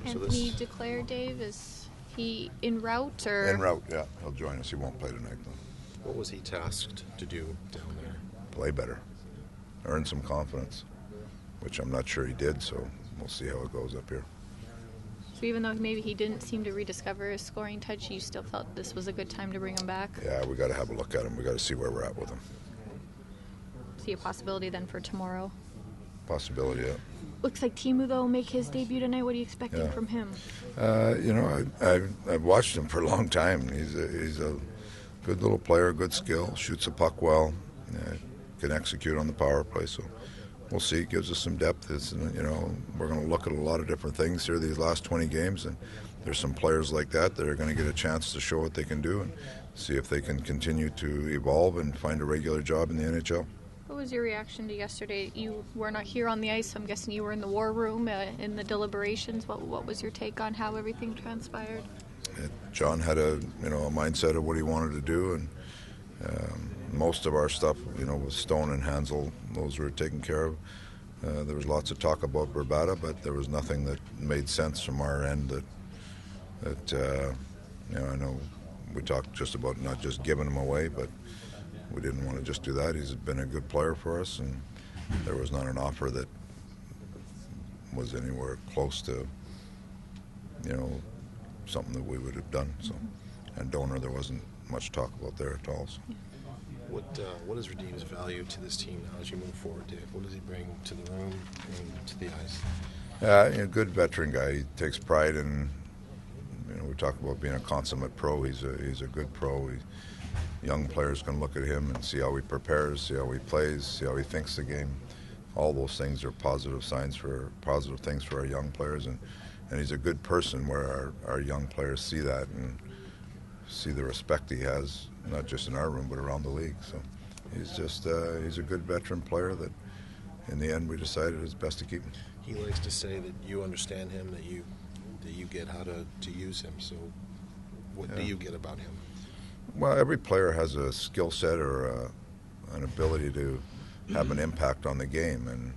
Anthony declared, Dave, is he en route or? En route, yeah. He'll join us. He won't play tonight, though. What was he tasked to do down there? Play better. Earn some confidence, which I'm not sure he did, so we'll see how it goes up here. So even though maybe he didn't seem to rediscover his scoring touch, you still felt this was a good time to bring him back? Yeah, we got to have a look at him. We got to see where we're at with him. See a possibility then for tomorrow? Possibility, yeah. Looks like Timu, though, make his debut tonight. What are you expecting from him? I've watched him for a long time. He's a good little player, good skill, shoots the puck well, can execute on the power play. So we'll see. It gives us some depth. We're going to look at a lot of different things here these last 20 games, and there's some players like that are going to get a chance to show what they can do and see if they can continue to evolve and find a regular job in the NHL. What was your reaction to yesterday? You were not here on the ice, so I'm guessing you were in the war room in the deliberations. What was your take on how everything transpired? John had a mindset of what he wanted to do, and most of our stuff, with Stone and Hansel, those were taken care of. There was lots of talk about Bravada, but there was nothing that made sense from our end that I know we talked just about not just giving him away, but we didn't want to just do that. He's been a good player for us, and there was not an offer that was anywhere close to, something that we would have done. So, and donor, there wasn't much talk about there at all. So. What is Redeem's value to this team now as you move forward, Dave? What does he bring to the room and to the ice? A good veteran guy. He takes pride in. We talk about being a consummate pro. He's a good pro. Young players can look at him and see how he prepares, see how he plays, see how he thinks the game. All those things are positive things for our young players, and he's a good person where our young players see that and see the respect he has, not just in our room but around the league. So he's a good veteran player that in the end we decided it's best to keep him. He likes to say that you understand him, that you get how to use him. So what do you get about him? Well, every player has a skill set or an ability to have an impact on the game, and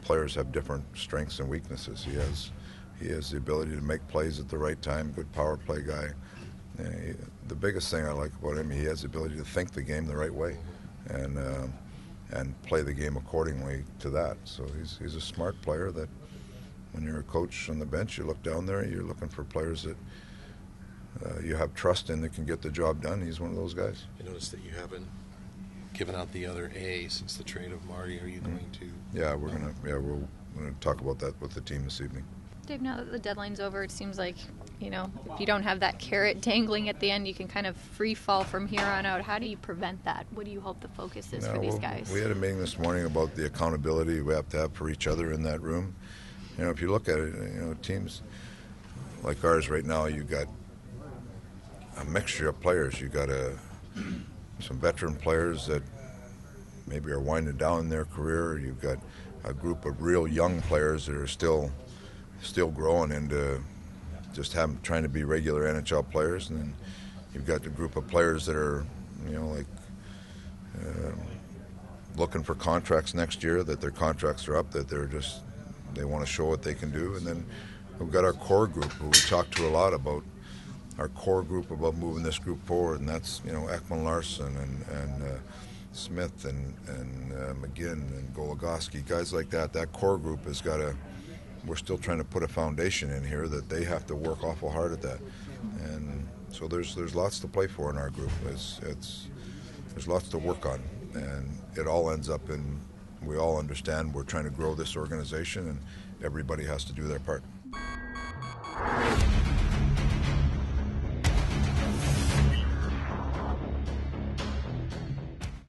players have different strengths and weaknesses. He has the ability to make plays at the right time. Good power play guy. The biggest thing I like about him, he has the ability to think the game the right way, and play the game accordingly to that. So he's a smart player that, when you're a coach on the bench, you look down there, you're looking for players that you have trust in that can get the job done. He's one of those guys. I noticed that you haven't given out the other A since the trade of Marty. Are you going to? Yeah, we're gonna talk about that with the team this evening. Dave, now that the deadline's over, it seems like if you don't have that carrot dangling at the end, you can kind of free fall from here on out. How do you prevent that? What do you hope the focus is for these guys? We had a meeting this morning about the accountability we have to have for each other in that room. If you look at it, teams like ours right now, you got a mixture of players. You got some veteran players that maybe are winding down in their career. You've got a group of real young players that are still growing into just trying to be regular NHL players, and then you've got the group of players that are looking for contracts next year, that their contracts are up, that they want to show what they can do. And then we've got our core group who we talk to a lot about. Our core group about moving this group forward, and that's Ekman Larsson and Smith and McGinn and Goligoski, guys like that. That core group has got to. We're still trying to put a foundation in here that they have to work awful hard at that, and so there's lots to play for in our group. There's lots to work on, and it all ends up in. We all understand we're trying to grow this organization, and everybody has to do their part.